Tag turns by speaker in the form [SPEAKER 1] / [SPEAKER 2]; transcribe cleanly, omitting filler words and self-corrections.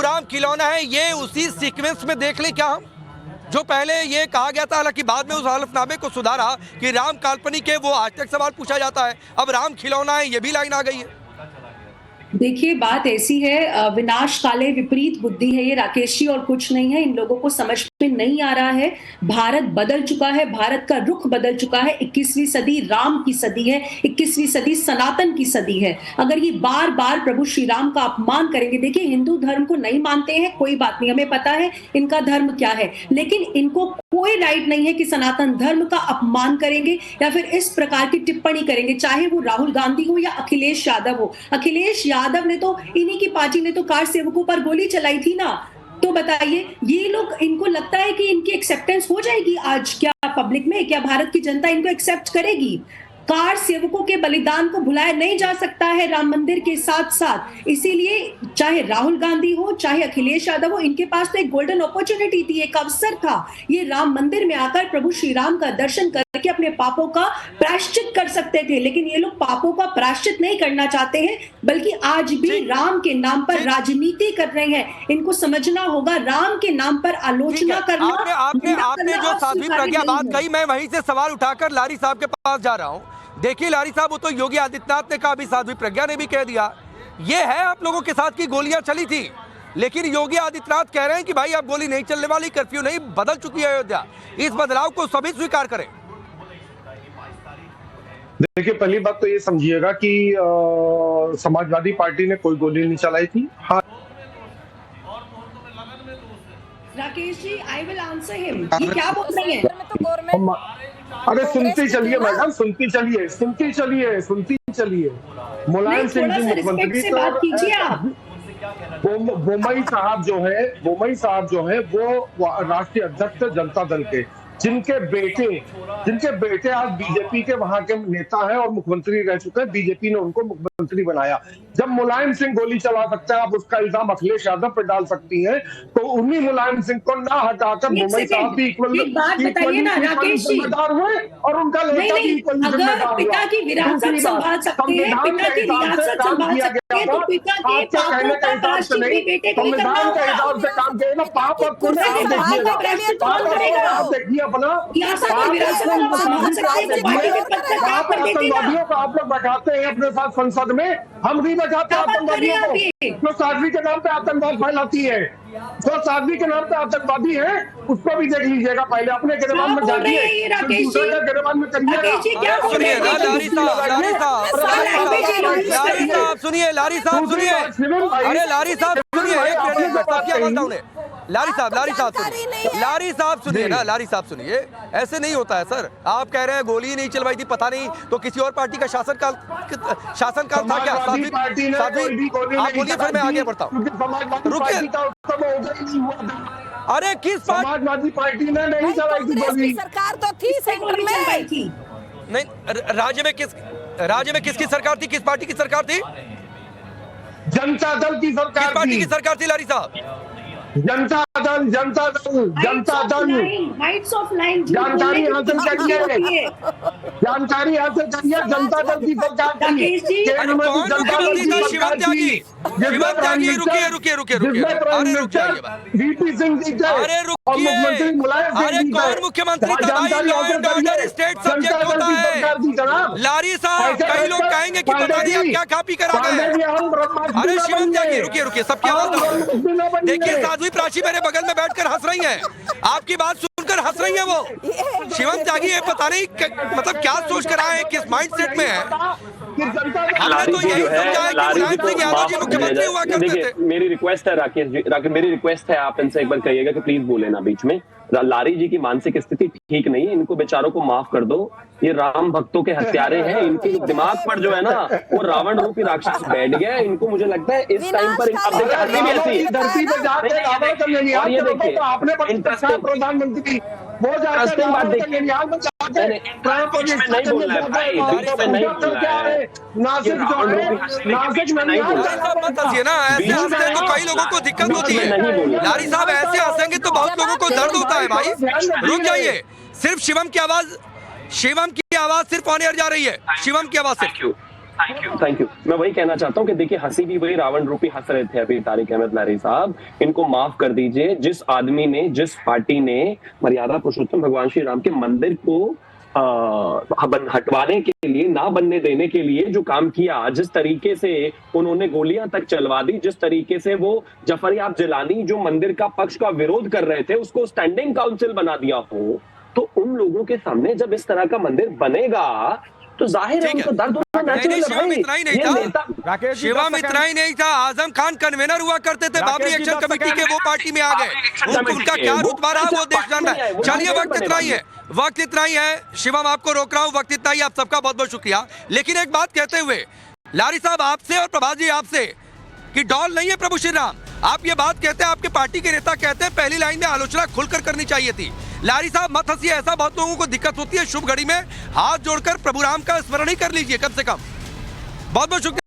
[SPEAKER 1] राम खिलौना है, ये उसी सीक्वेंस में देख लें क्या हम, जो पहले ये कहा गया था, हालांकि बाद में उस हलफनामे को सुधारा कि राम काल्पनिक है, वो आज तक सवाल पूछा जाता है, अब राम खिलौना है, ये भी लाइन आ गई है।
[SPEAKER 2] देखिए, बात ऐसी है, विनाश काले विपरीत बुद्धि है ये राकेश जी, और कुछ नहीं है। इन लोगों को समझ में नहीं आ रहा है। भारत बदल चुका है, भारत का रुख बदल चुका है। 21वीं सदी राम की सदी है, 21वीं सदी सनातन की सदी है। अगर ये बार बार प्रभु श्री राम का अपमान करेंगे, देखिए हिंदू धर्म को नहीं मानते हैं, कोई बात नहीं, हमें पता है इनका धर्म क्या है, लेकिन इनको कोई राइट नहीं है कि सनातन धर्म का अपमान करेंगे या फिर इस प्रकार की टिप्पणी करेंगे, चाहे वो राहुल गांधी हो या अखिलेश यादव हो। अखिलेश यादव ने तो, इन्हीं की पार्टी ने तो कार सेवकों पर गोली चलाई थी ना। तो बताइए, ये लोग, इनको लगता है कि इनकी एक्सेप्टेंस हो जाएगी आज क्या पब्लिक में? क्या भारत की जनता इनको एक्सेप्ट करेगी? कार सेवकों के बलिदान को भुलाया नहीं जा सकता है राम मंदिर के साथ साथ। इसीलिए चाहे राहुल गांधी हो, चाहे अखिलेश यादव हो, इनके पास तो एक गोल्डन अपॉर्चुनिटी थी, एक अवसर था। ये राम मंदिर में आकर प्रभु श्री राम का दर्शन करके अपने पापों का प्रायश्चित कर सकते थे, लेकिन ये लोग पापों का प्रायश्चित नहीं करना चाहते हैं, बल्कि आज भी राम के नाम पर राजनीति कर रहे हैं। इनको समझना होगा, राम के नाम पर आलोचना करना।
[SPEAKER 1] आपने जो साध्वी प्रज्ञा बात कही, मैं वहीं से सवाल उठाकर लारी साहब के पास जा रहा हूं। देखिए लारी साहब, वो तो योगी आदित्यनाथ ने कहा, अभी साध्वी प्रज्ञा ने भी कह दिया, ये है आप लोगों के साथ की गोलियां चली थी, लेकिन योगी आदित्यनाथ कह रहे हैं कि भाई अब गोली नहीं चलने वाली, कर्फ्यू नहीं, बदल चुकी है अयोध्या। इस बदलाव को सभी स्वीकार करें।
[SPEAKER 3] देखिए, पहली बात तो ये समझिएगा कि समाजवादी पार्टी ने कोई गोली नहीं चलाई थी। हाँ
[SPEAKER 2] Rakesh ji, I will answer him. ये क्या बोल रही है?
[SPEAKER 3] अरे सुनती चलिए मैडम, सुनती चलिए। मुलायम सिंह जी मुख्यमंत्री, बोमई साहब जो है वो राष्ट्रीय अध्यक्ष जनता दल के, जिनके बेटे आज बीजेपी के वहां के नेता हैं और मुख्यमंत्री रह चुके हैं। बीजेपी ने उनको मुख्यमंत्री बनाया। जब मुलायम सिंह गोली चला सकता है, आप उसका इल्जाम अखिलेश यादव पर डाल सकती हैं, तो उन्हीं मुलायम सिंह को ना हटाकर मुंबई साहब भी जिम्मेदार हुए और उनका लड़का भी जिम्मेदार
[SPEAKER 2] पिता की विरासत संभाल सकते हैं, पिता की विरासत संभाल सकते हैं, तो पिता के
[SPEAKER 3] कहने का हिसाब से नहीं, संविधान के हिसाब से काम करेगा। पाप और पुण्य आप देखिए अपना, आतंकवादियों को आप लोग बैठाते हैं अपने साथ संसद में, हम भी बैठाते हैं आतंकवादियों को। जो साध्वी के नाम पे आतंकवाद फैलाती है, जो साध्वी के नाम पे आतंकवादी है, उसको भी देख लीजिएगा। पहले अपने गिरबान में जाइए, दूसरे का गिरबान में करिएगा।
[SPEAKER 1] सुनिए लारी साहब सुनिए, अरे लारी साहब सुनिए, लारी साहब सुनिए ना, लारी साहब सुनिए, ऐसे नहीं होता है सर। आप कह रहे हैं गोली नहीं चलवाई थी, पता नहीं तो किसी और पार्टी का शासनकाल था क्या? साध्वी आप बोलिए, फिर मैं आगे बढ़ता हूँ। रुकिए, अरे किस
[SPEAKER 3] समाजवादी पार्टी ने नहीं चलाई थी गोली?
[SPEAKER 4] सरकार तो थी, सेंटर में थी।
[SPEAKER 1] नहीं, राज्य में किसकी सरकार थी? किस पार्टी की सरकार थी?
[SPEAKER 3] जनता दल की सरकार।
[SPEAKER 1] किस पार्टी की सरकार थी लारी साहब?
[SPEAKER 3] जनता दल जानकारी हासिल करिए, जानकारी हासिल करिए। जनता दल की सरकार थी,
[SPEAKER 1] शिवम त्यागी, रुकिए,
[SPEAKER 3] वीपी सिंह जी थे,
[SPEAKER 1] अरे रुकिए, अरे कौन मुख्यमंत्री था? Law and order state subject होता है लारी साहब। कई लोग कहेंगे कि पता नहीं आप क्या कॉपी करा गए। अरे शिवम त्यागी, रुकिए, सबकी आवाज देखिए। साध्वी प्राची मेरे बगल में बैठकर हंस रही हैं, आपकी बात सुनकर हंस रही है वो। शिवम त्यागी ये पता नहीं मतलब क्या सोच कर आए हैं, किस माइंडसेट में है। हमने तो यही समझा है कि मुलायम सिंह यादव जी मुख्यमंत्री हुआ करते थे।
[SPEAKER 5] मेरी रिक्वेस्ट है राकेश जी, मेरी रिक्वेस्ट है, आप इनसे एक बार कहिएगा कि प्लीज बोले ना बीच में। लारी जी की मानसिक स्थिति ठीक नहीं है, इनको बेचारों को माफ कर दो। ये राम भक्तों के हत्यारे हैं, इनके दिमाग पर जो है ना वो रावण रूपी राक्षस बैठ गया। इनको मुझे लगता है इस टाइम पर
[SPEAKER 3] धरती पे जाके रावण कर लेंगे। और ये देखिए, आपने प्रधानमंत्री वो जाकर बात देखिए,
[SPEAKER 5] नहीं बोलना है भाई, नहीं बोलना है।
[SPEAKER 3] नासिक जो है, नासिक नहीं
[SPEAKER 1] ना, ऐसे हंसते तो कई लोगों को दिक्कत होती है। लारी साहब ऐसे हंसेंगे तो बहुत लोगों को दर्द होता है भाई। रुक जाइए, सिर्फ शिवम की आवाज सिर्फ ऑन एयर जा रही है। शिवम की आवाज सिर्फ
[SPEAKER 5] थैंक यू। मैं वही कहना चाहता हूँ कि देखिए हंसी भी वही रावण रूपी हंस रहे थे अभी तारिक अहमद लारी साहब। इनको माफ कर दीजिए, जिस आदमी ने, जिस पार्टी ने मर्यादा पुरुषोत्तम भगवान श्री राम के मंदिर को हटवाने के लिए, ना बनने देने के लिए जो काम किया, जिस तरीके से उन्होंने गोलियां तक चलवा दी, जिस तरीके से वो जफरयाब जिलानी जो मंदिर का पक्ष का विरोध कर रहे थे उसको स्टैंडिंग काउंसिल बना दिया हो, तो उन लोगों के सामने जब इस तरह का मंदिर बनेगा तो जाहिर है उनको दर्द होना नेचुरल है।
[SPEAKER 1] शिवम इतना ही नहीं था, शिवम इतना ही नहीं था, आजम खान कन्वेनर हुआ करते थे बाबरी एक्शन कमेटी के, वो पार्टी में आ गए। उनका क्या रुतबा रहा वो देश जान रहा है। चलिए वक्त इतना ही है, वक्त इतना ही है। शिवम आपको रोक रहा हूँ, वक्त इतना ही। आप सबका बहुत बहुत शुक्रिया। लेकिन एक बात कहते हुए लारी साहब आपसे और प्रभात जी आपसे कि डॉल नहीं है प्रभु श्री राम, आप ये बात कहते हैं, आपके पार्टी के नेता कहते हैं पहली लाइन में आलोचना खुलकर करनी चाहिए थी। लारी साहब मत हंसिए, ऐसा बहुत लोगों को दिक्कत होती है। शुभ घड़ी में हाथ जोड़कर प्रभु राम का स्मरण ही कर लीजिए कम से कम। बहुत बहुत शुक्रिया।